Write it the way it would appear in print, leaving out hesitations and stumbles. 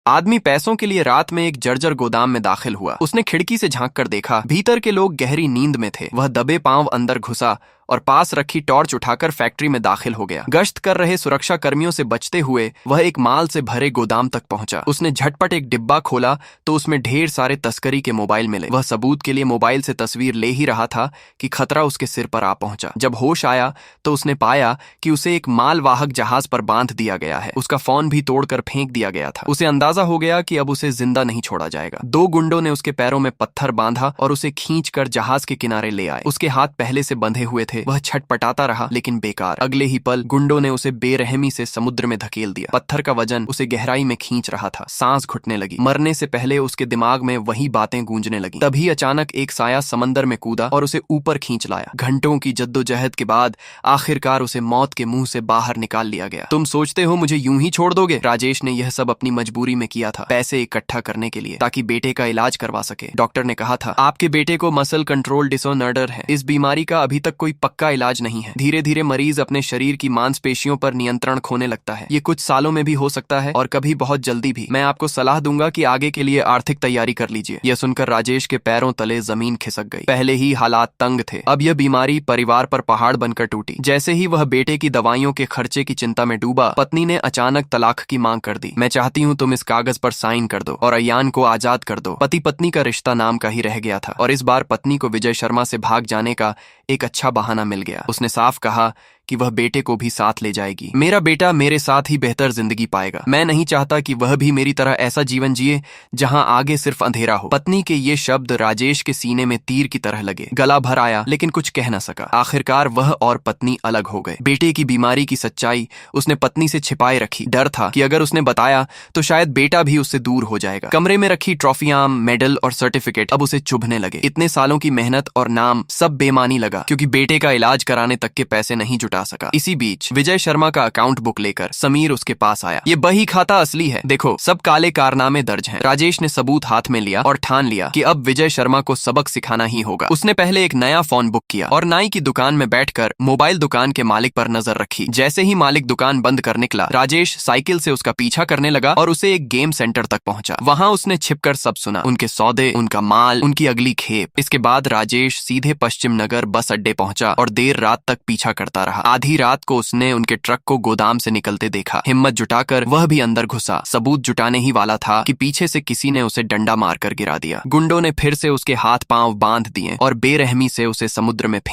आदमी पैसों के लिए रात में एक जर्जर गोदाम में दाखिल हुआ। उसने खिड़की से झांक कर देखा, भीतर के लोग गहरी नींद में थे। वह दबे पांव अंदर घुसा और पास रखी टॉर्च उठाकर फैक्ट्री में दाखिल हो गया। गश्त कर रहे सुरक्षा कर्मियों से बचते हुए वह एक माल से भरे गोदाम तक पहुंचा। उसने झटपट एक डिब्बा खोला तो उसमें ढेर सारे तस्करी के मोबाइल मिले। वह सबूत के लिए मोबाइल से तस्वीर ले ही रहा था कि खतरा उसके सिर पर आ पहुंचा। जब होश आया तो उसने पाया कि उसे एक मालवाहक जहाज पर बांध दिया गया है। उसका फोन भी तोड़कर फेंक दिया गया था। उसे अंदाजा हो गया कि अब उसे जिंदा नहीं छोड़ा जाएगा। दो गुंडों ने उसके पैरों में पत्थर बांधा और उसे खींचकर जहाज के किनारे ले आए। उसके हाथ पहले से बंधे हुए थे। वह छटपटाता रहा लेकिन बेकार। अगले ही पल गुंडों ने उसे बेरहमी से समुद्र में धकेल दिया। पत्थर का वजन उसे गहराई में खींच रहा था। सांस घुटने लगी। मरने से पहले उसके दिमाग में वही बातें गूंजने लगी। तभी अचानक एक साया समंदर में कूदा और उसे ऊपर खींच लाया। घंटों की जद्दोजहद के बाद आखिरकार उसे मौत के मुंह से बाहर निकाल लिया गया। तुम सोचते हो मुझे यूं ही छोड़ दोगे? राजेश ने यह सब अपनी मजबूरी में किया था, पैसे इकट्ठा करने के लिए, ताकि बेटे का इलाज करवा सके। डॉक्टर ने कहा था, आपके बेटे को मसल कंट्रोल डिसऑर्डर है। इस बीमारी का अभी तक कोई पक्का इलाज नहीं है। धीरे धीरे मरीज अपने शरीर की मांसपेशियों पर नियंत्रण खोने लगता है। ये कुछ सालों में भी हो सकता है और कभी बहुत जल्दी भी। मैं आपको सलाह दूंगा कि आगे के लिए आर्थिक तैयारी कर लीजिए। यह सुनकर राजेश के पैरों तले जमीन खिसक गई। पहले ही हालात तंग थे, अब यह बीमारी परिवार पर पहाड़ बनकर टूटी। जैसे ही वह बेटे की दवाइयों के खर्चे की चिंता में डूबा, पत्नी ने अचानक तलाक की मांग कर दी। मैं चाहती हूँ तुम इस कागज पर साइन कर दो और अयान को आजाद कर दो। पति पत्नी का रिश्ता नाम का ही रह गया था और इस बार पत्नी को विजय शर्मा से भाग जाने का एक अच्छा बहाना मिल गया। उसने साफ कहा कि वह बेटे को भी साथ ले जाएगी। मेरा बेटा मेरे साथ ही बेहतर जिंदगी पाएगा। मैं नहीं चाहता कि वह भी मेरी तरह ऐसा जीवन जिए जहां आगे सिर्फ अंधेरा हो। पत्नी के ये शब्द राजेश के सीने में तीर की तरह लगे। गला भर आया लेकिन कुछ कह न सका। आखिरकार वह और पत्नी अलग हो गए। बेटे की बीमारी की सच्चाई उसने पत्नी से छिपाए रखी। डर था कि अगर उसने बताया तो शायद बेटा भी उससे दूर हो जाएगा। कमरे में रखी ट्रॉफियां, मेडल और सर्टिफिकेट अब उसे चुभने लगे। इतने सालों की मेहनत और नाम सब बेमानी लगा, क्योंकि बेटे का इलाज कराने तक के पैसे नहीं जुटा सका। इसी बीच विजय शर्मा का अकाउंट बुक लेकर समीर उसके पास आया। ये बही खाता असली है, देखो सब काले कारनामे दर्ज हैं। राजेश ने सबूत हाथ में लिया और ठान लिया कि अब विजय शर्मा को सबक सिखाना ही होगा। उसने पहले एक नया फोन बुक किया और नाई की दुकान में बैठकर मोबाइल दुकान के मालिक पर नजर रखी। जैसे ही मालिक दुकान बंद कर निकला, राजेश साइकिल से उसका पीछा करने लगा और उसे एक गेम सेंटर तक पहुंचा। वहां उसने छिपकर सब सुना, उनके सौदे, उनका माल, उनकी अगली खेप। इसके बाद राजेश सीधे पश्चिम नगर बस अड्डे पहुंचा और देर रात तक पीछा करता रहा। आधी रात को उसने उनके ट्रक को गोदाम से निकलते देखा। हिम्मत जुटाकर वह भी अंदर घुसा। सबूत जुटाने ही वाला था कि पीछे से किसी ने उसे डंडा मारकर गिरा दिया। गुंडों ने फिर से उसके हाथ पांव बांध दिए और बेरहमी से उसे समुद्र में फेंक